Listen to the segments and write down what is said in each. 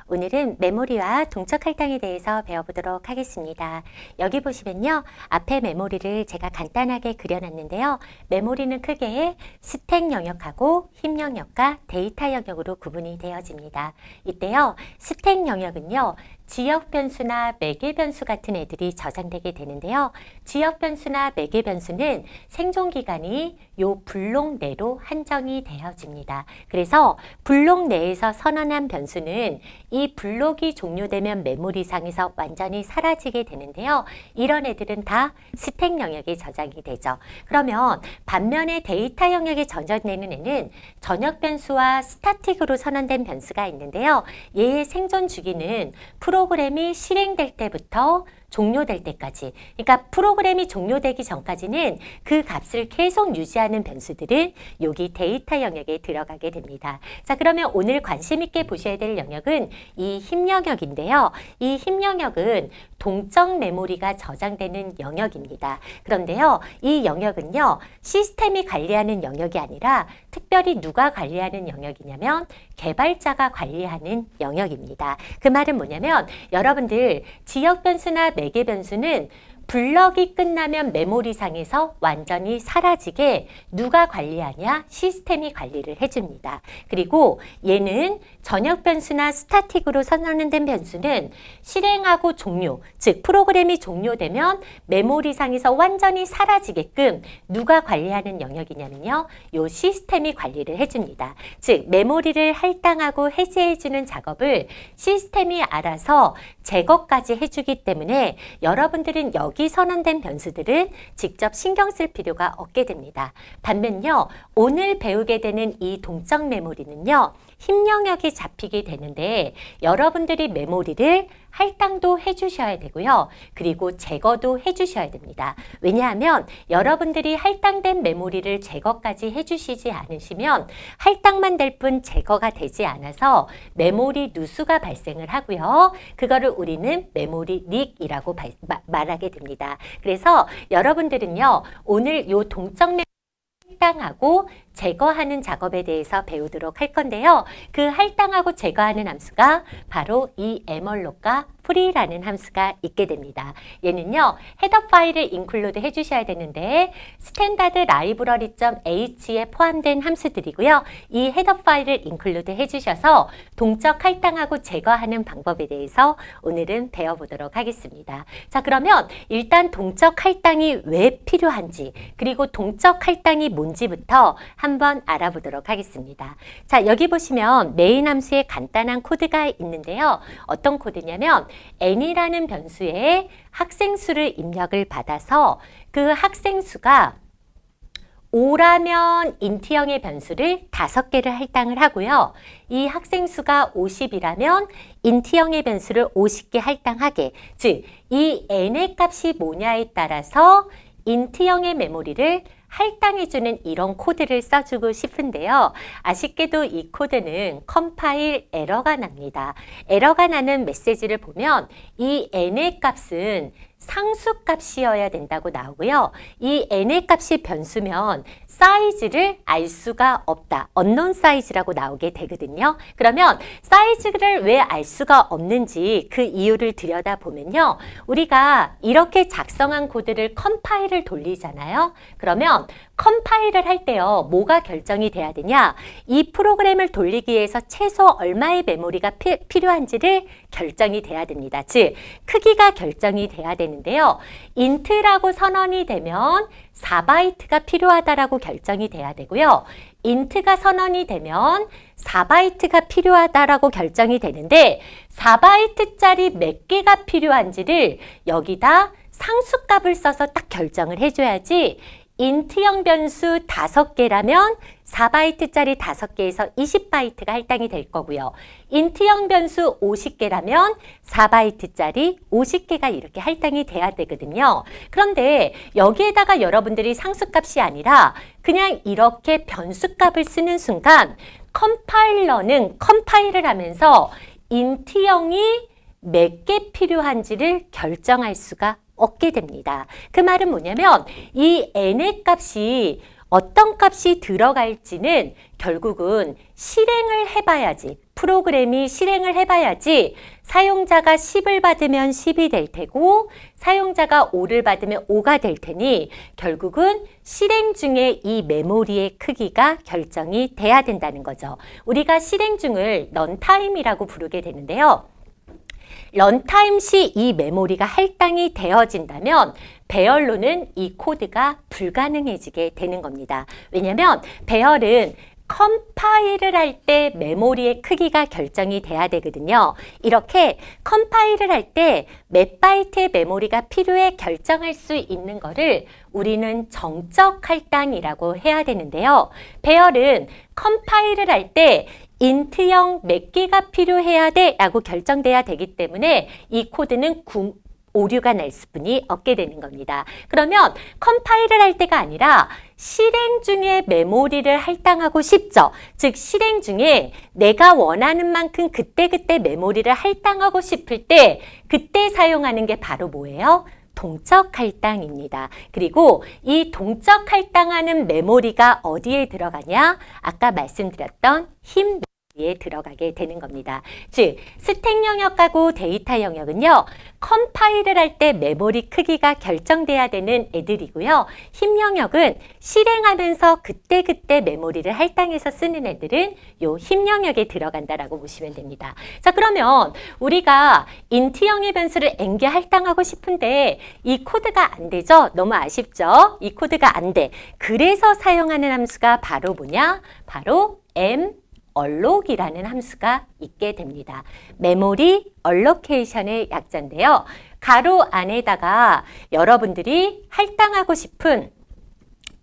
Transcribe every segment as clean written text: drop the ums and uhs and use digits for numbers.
오늘은 메모리와 동적 할당에 대해서 배워보도록 하겠습니다. 여기 보시면요. 앞에 메모리를 제가 간단하게 그려놨는데요. 메모리는 크게 스택 영역하고 힙 영역과 데이터 영역으로 구분이 되어집니다. 이때요. 스택 영역은요. 지역 변수나 매개 변수 같은 애들이 저장되게 되는데요. 지역 변수나 매개 변수는 생존 기간이 요 블록 내로 한정이 되어집니다. 그래서 블록 내에서 선언한 변수는 이 블록이 종료되면 메모리상에서 완전히 사라지게 되는데요. 이런 애들은 다 스택 영역에 저장이 되죠. 그러면 반면에 데이터 영역에 저장되는 애는 전역 변수와 스타틱으로 선언된 변수가 있는데요. 얘의 생존 주기는 프로그램이 실행될 때부터 종료될 때까지, 그러니까 프로그램이 종료되기 전까지는 그 값을 계속 유지하는 변수들은 여기 데이터 영역에 들어가게 됩니다. 자, 그러면 오늘 관심 있게 보셔야 될 영역은 이 힙 영역인데요. 이 힙 영역은 동적 메모리가 저장되는 영역입니다. 그런데요, 이 영역은요, 시스템이 관리하는 영역이 아니라 특별히 누가 관리하는 영역이냐면 개발자가 관리하는 영역입니다. 그 말은 뭐냐면 여러분들 지역 변수나 매개 변수는 블럭이 끝나면 메모리상에서 완전히 사라지게 누가 관리하냐? 시스템이 관리를 해줍니다. 그리고 얘는 전역 변수나 스타틱으로 선언된 변수는 실행하고 종료, 즉 프로그램이 종료되면 메모리상에서 완전히 사라지게끔 누가 관리하는 영역이냐면요. 요 시스템이 관리를 해줍니다. 즉 메모리를 할당하고 해제해주는 작업을 시스템이 알아서 제거까지 해주기 때문에 여러분들은 여기 선언된 변수들은 직접 신경 쓸 필요가 없게 됩니다. 반면요, 오늘 배우게 되는 이 동적 메모리는요, 힙 영역에 잡히게 되는데 여러분들이 메모리를 할당도 해주셔야 되고요. 그리고 제거도 해주셔야 됩니다. 왜냐하면 여러분들이 할당된 메모리를 제거까지 해주시지 않으시면 할당만 될 뿐 제거가 되지 않아서 메모리 누수가 발생을 하고요. 그거를 우리는 메모리 릭이라고 말하게 됩니다. 그래서 여러분들은요, 오늘 요 동적 메모리 할당하고 제거하는 작업에 대해서 배우도록 할 건데요. 그 할당하고 제거하는 함수가 바로 이 malloc과 free라는 함수가 있게 됩니다. 얘는요, 헤더 파일을 인클루드 해주셔야 되는데 standard library.h에 포함된 함수들이고요. 이 헤더 파일을 인클루드 해주셔서 동적 할당하고 제거하는 방법에 대해서 오늘은 배워보도록 하겠습니다. 자, 그러면 일단 동적 할당이 왜 필요한지, 그리고 동적 할당이 뭔지부터 한번 알아보도록 하겠습니다. 자, 여기 보시면 메인 함수에 간단한 코드가 있는데요. 어떤 코드냐면 n이라는 변수에 학생 수를 입력을 받아서 그 학생 수가 5라면 인트형의 변수를 5개를 할당을 하고요. 이 학생 수가 50이라면 인트형의 변수를 50개 할당하게, 즉 이 n의 값이 뭐냐에 따라서 인트형의 메모리를 할당해주는 이런 코드를 써주고 싶은데요. 아쉽게도 이 코드는 컴파일 에러가 납니다. 에러가 나는 메시지를 보면 이 n의 값은 상수값이어야 된다고 나오고요. 이 n의 값이 변수면 사이즈를 알 수가 없다. unknown 사이즈라고 나오게 되거든요. 그러면 사이즈를 왜 알 수가 없는지 그 이유를 들여다보면요. 우리가 이렇게 작성한 코드를 컴파일을 돌리잖아요. 그러면 컴파일을 할 때요. 뭐가 결정이 돼야 되냐? 이 프로그램을 돌리기 위해서 최소 얼마의 메모리가 필요한지를 결정이 돼야 됩니다. 즉, 크기가 결정이 돼야 되는데요. int라고 선언이 되면 4바이트가 필요하다라고 결정이 돼야 되고요. int가 선언이 되면 4바이트가 필요하다라고 결정이 되는데 4바이트짜리 몇 개가 필요한지를 여기다 상수값을 써서 딱 결정을 해줘야지 인트형 변수 5개라면 4바이트짜리 5개에서 20바이트가 할당이 될 거고요. 인트형 변수 50개라면 4바이트짜리 50개가 이렇게 할당이 돼야 되거든요. 그런데 여기에다가 여러분들이 상수값이 아니라 그냥 이렇게 변수값을 쓰는 순간 컴파일러는 컴파일을 하면서 인트형이 몇 개 필요한지를 결정할 수가 얻게 됩니다. 그 말은 뭐냐면 이 n의 값이 어떤 값이 들어갈지는 결국은 실행을 해봐야지, 프로그램이 실행을 해봐야지 사용자가 10을 받으면 10이 될 테고 사용자가 5를 받으면 5가 될 테니 결국은 실행 중에 이 메모리의 크기가 결정이 돼야 된다는 거죠. 우리가 실행 중을 런타임이라고 부르게 되는데요. 런타임 시 이 메모리가 할당이 되어진다면 배열로는 이 코드가 불가능해지게 되는 겁니다. 왜냐하면 배열은 컴파일을 할 때 메모리의 크기가 결정이 돼야 되거든요. 이렇게 컴파일을 할 때 몇 바이트의 메모리가 필요해 결정할 수 있는 거를 우리는 정적 할당이라고 해야 되는데요. 배열은 컴파일을 할 때 인트형 몇 개가 필요해야 돼 라고 결정돼야 되기 때문에 이 코드는 오류가 날 수뿐이 없게 되는 겁니다. 그러면 컴파일을 할 때가 아니라 실행 중에 메모리를 할당하고 싶죠. 즉 실행 중에 내가 원하는 만큼 그때그때 메모리를 할당하고 싶을 때 그때 사용하는 게 바로 뭐예요? 동적 할당입니다. 그리고 이 동적 할당하는 메모리가 어디에 들어가냐? 아까 말씀드렸던 힘 에 들어가게 되는 겁니다. 즉 스택 영역하고 데이터 영역은요. 컴파일을 할 때 메모리 크기가 결정돼야 되는 애들이고요. 힘 영역은 실행하면서 그때그때 메모리를 할당해서 쓰는 애들은 요 힘 영역에 들어간다라고 보시면 됩니다. 자, 그러면 우리가 인트형의 변수를 n개 할당하고 싶은데 이 코드가 안 되죠? 너무 아쉽죠? 이 코드가 안 돼. 그래서 사용하는 함수가 바로 뭐냐? 바로 allocation이라는 함수가 있게 됩니다. 메모리 allocation의 약자인데요. 가로 안에다가 여러분들이 할당하고 싶은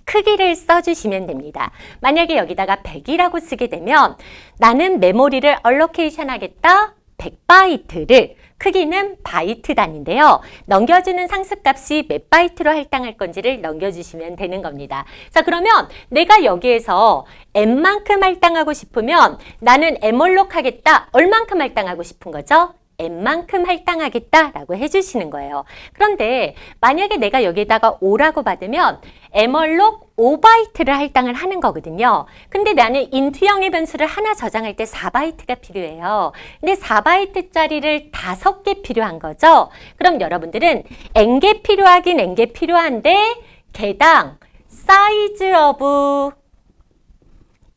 크기를 써주시면 됩니다. 만약에 여기다가 100이라고 쓰게 되면 나는 메모리를 allocation 하겠다. 100바이트를 크기는 바이트 단위인데요. 넘겨주는 상수값이 몇 바이트로 할당할 건지를 넘겨주시면 되는 겁니다. 자, 그러면 내가 여기에서 n만큼 할당하고 싶으면 나는 nalloc 하겠다. 얼만큼 할당하고 싶은 거죠? n만큼 할당하겠다라고 해주시는 거예요. 그런데 만약에 내가 여기다가 5라고 받으면 nalloc 5바이트를 할당을 하는 거거든요. 근데 나는 인트형의 변수를 하나 저장할 때 4바이트가 필요해요. 근데 4바이트짜리를 5개 필요한 거죠. 그럼 여러분들은 n개 필요하긴 n개 필요한데 개당 사이즈 오브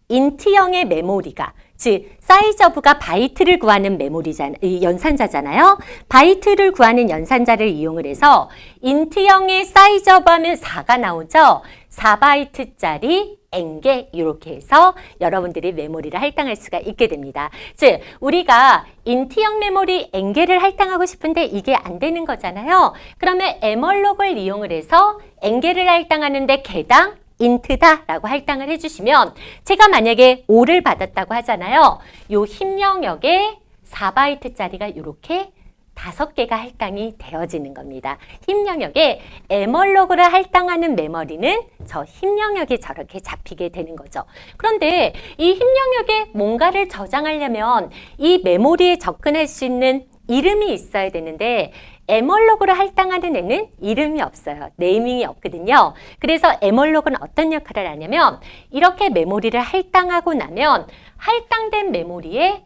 인트형의 메모리가 즉 사이즈 오브가 바이트를 구하는 메모리잖아요. 연산자잖아요. 바이트를 구하는 연산자를 이용을 해서 인트형의 사이즈 오브 하면 4가 나오죠. 4바이트짜리 n개 이렇게 해서 여러분들이 메모리를 할당할 수가 있게 됩니다. 즉 우리가 인트형 메모리 n개를 할당하고 싶은데 이게 안 되는 거잖아요. 그러면 maloc을 이용을 해서 n개를 할당하는데 개당 인트다 라고 할당을 해주시면 제가 만약에 5를 받았다고 하잖아요. 요 힘 영역에 4바이트짜리가 이렇게 5개가 할당이 되어지는 겁니다. 힘 영역에 maloc를 할당하는 메모리는 저 힘 영역에 저렇게 잡히게 되는 거죠. 그런데 이 힘 영역에 뭔가를 저장하려면 이 메모리에 접근할 수 있는 이름이 있어야 되는데 maloc를 할당하는 애는 이름이 없어요. 네이밍이 없거든요. 그래서 maloc은 어떤 역할을 하냐면 이렇게 메모리를 할당하고 나면 할당된 메모리에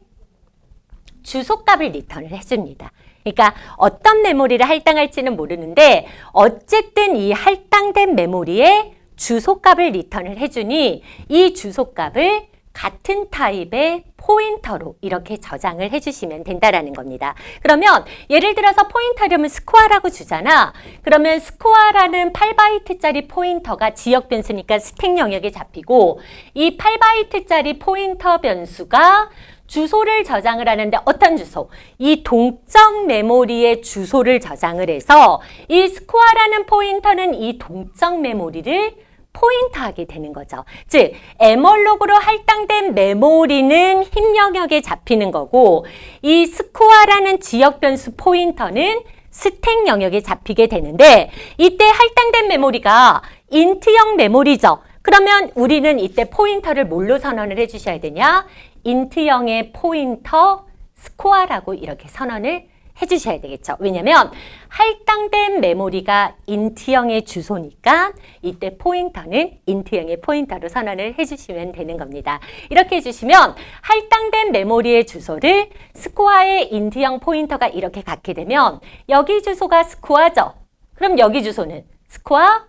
주소값을 리턴을 해줍니다. 그러니까 어떤 메모리를 할당할지는 모르는데 어쨌든 이 할당된 메모리에 주소값을 리턴을 해주니 이 주소값을 같은 타입의 포인터로 이렇게 저장을 해주시면 된다라는 겁니다. 그러면 예를 들어서 포인터 이름을 스코어라고 주잖아. 그러면 스코어라는 8바이트짜리 포인터가 지역 변수니까 스택 영역에 잡히고 이 8바이트짜리 포인터 변수가 주소를 저장을 하는데 어떤 주소? 이 동적 메모리의 주소를 저장을 해서 이 스코어라는 포인터는 이 동적 메모리를 포인터하게 되는 거죠. 즉 maloc으로 할당된 메모리는 힘 영역에 잡히는 거고 이 스코어라는 지역 변수 포인터는 스택 영역에 잡히게 되는데 이때 할당된 메모리가 인트형 메모리죠. 그러면 우리는 이때 포인터를 뭘로 선언을 해주셔야 되냐? 인트형의 포인터 스코어라고 이렇게 선언을 해주셔야 되겠죠. 왜냐면 할당된 메모리가 인트형의 주소니까 이때 포인터는 인트형의 포인터로 선언을 해주시면 되는 겁니다. 이렇게 해주시면 할당된 메모리의 주소를 스코어의 인트형 포인터가 이렇게 갖게 되면 여기 주소가 스코어죠. 그럼 여기 주소는 스코어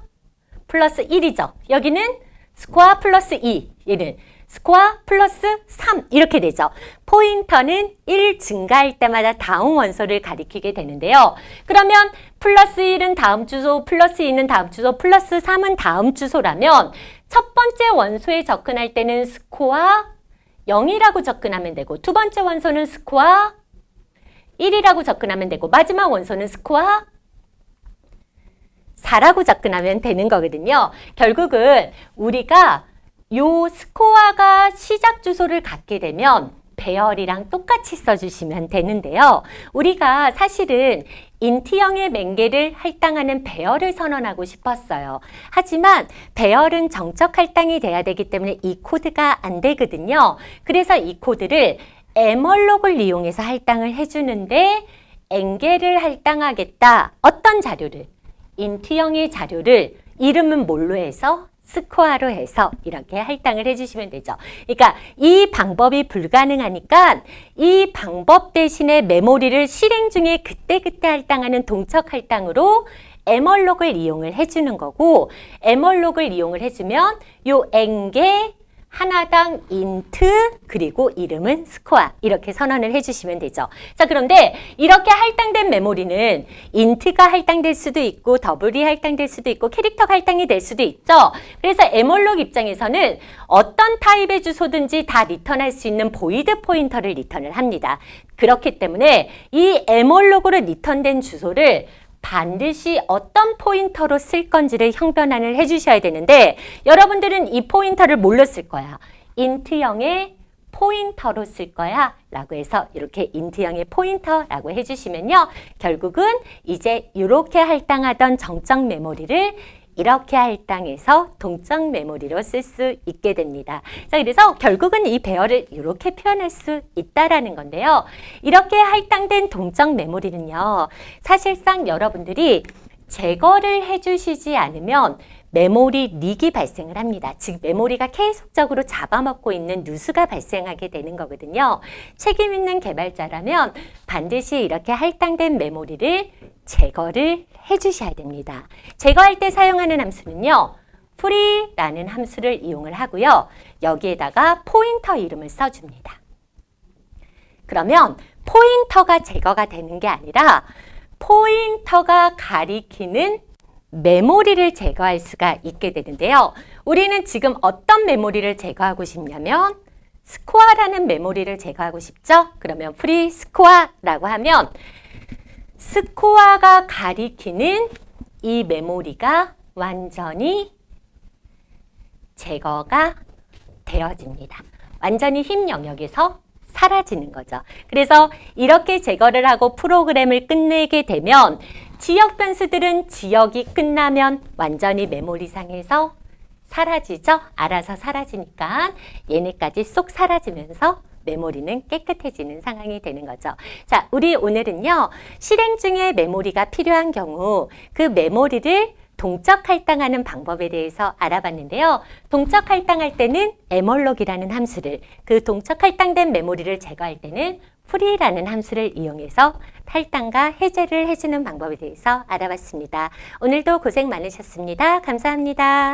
플러스 1이죠. 여기는 스코어 플러스 2, 얘는 스코어 플러스 3 이렇게 되죠. 포인터는 1 증가할 때마다 다음 원소를 가리키게 되는데요. 그러면 플러스 1은 다음 주소, 플러스 2는 다음 주소, 플러스 3은 다음 주소라면 첫 번째 원소에 접근할 때는 스코어 0이라고 접근하면 되고 두 번째 원소는 스코어 1이라고 접근하면 되고 마지막 원소는 스코어 4라고 접근하면 되는 거거든요. 결국은 우리가 요 스코어가 시작 주소를 갖게 되면 배열이랑 똑같이 써주시면 되는데요. 우리가 사실은 인트형의 맹계를 할당하는 배열을 선언하고 싶었어요. 하지만 배열은 정적 할당이 돼야 되기 때문에 이 코드가 안 되거든요. 그래서 이 코드를 에멀록을 이용해서 할당을 해주는데 앵계를 할당하겠다. 어떤 자료를? 인트형의 자료를 이름은 뭘로 해서? 스코어로 해서 이렇게 할당을 해주시면 되죠. 그러니까 이 방법이 불가능하니까 이 방법 대신에 메모리를 실행 중에 그때그때 할당하는 동적 할당으로 에멀록을 이용을 해주는 거고 에멀록을 이용을 해주면 요 앵계 하나당 인트 그리고 이름은 스코어 이렇게 선언을 해주시면 되죠. 자 그런데 이렇게 할당된 메모리는 인트가 할당될 수도 있고 더블이 할당될 수도 있고 캐릭터가 할당이 될 수도 있죠. 그래서 에멀록 입장에서는 어떤 타입의 주소든지 다 리턴할 수 있는 보이드 포인터를 리턴을 합니다. 그렇기 때문에 이 에멀록으로 리턴된 주소를 반드시 어떤 포인터로 쓸 건지를 형변환을 해주셔야 되는데 여러분들은 이 포인터를 뭘로 쓸 거야? 인트형의 포인터로 쓸 거야 라고 해서 이렇게 인트형의 포인터라고 해주시면요. 결국은 이제 이렇게 할당하던 정적 메모리를 이렇게 할당해서 동적 메모리로 쓸 수 있게 됩니다. 자, 그래서 결국은 이 배열을 이렇게 표현할 수 있다라는 건데요. 이렇게 할당된 동적 메모리는요. 사실상 여러분들이 제거를 해주시지 않으면 메모리 릭이 발생을 합니다. 즉 메모리가 계속적으로 잡아먹고 있는 누수가 발생하게 되는 거거든요. 책임 있는 개발자라면 반드시 이렇게 할당된 메모리를 제거를 해주셔야 됩니다. 제거할 때 사용하는 함수는요. free라는 함수를 이용을 하고요. 여기에다가 포인터 이름을 써줍니다. 그러면 포인터가 제거가 되는 게 아니라 포인터가 가리키는 메모리를 제거할 수가 있게 되는데요. 우리는 지금 어떤 메모리를 제거하고 싶냐면 스코어라는 메모리를 제거하고 싶죠? 그러면 free score라고 하면 스코어가 가리키는 이 메모리가 완전히 제거가 되어집니다. 완전히 힘 영역에서 사라지는 거죠. 그래서 이렇게 제거를 하고 프로그램을 끝내게 되면 지역 변수들은 지역이 끝나면 완전히 메모리상에서 사라지죠. 알아서 사라지니까 얘네까지 쏙 사라지면서 메모리는 깨끗해지는 상황이 되는 거죠. 자, 우리 오늘은요. 실행 중에 메모리가 필요한 경우 그 메모리를 동적 할당하는 방법에 대해서 알아봤는데요. 동적 할당할 때는 에멀록이라는 함수를, 그 동적 할당된 메모리를 제거할 때는 free라는 함수를 이용해서 할당과 해제를 해주는 방법에 대해서 알아봤습니다. 오늘도 고생 많으셨습니다. 감사합니다.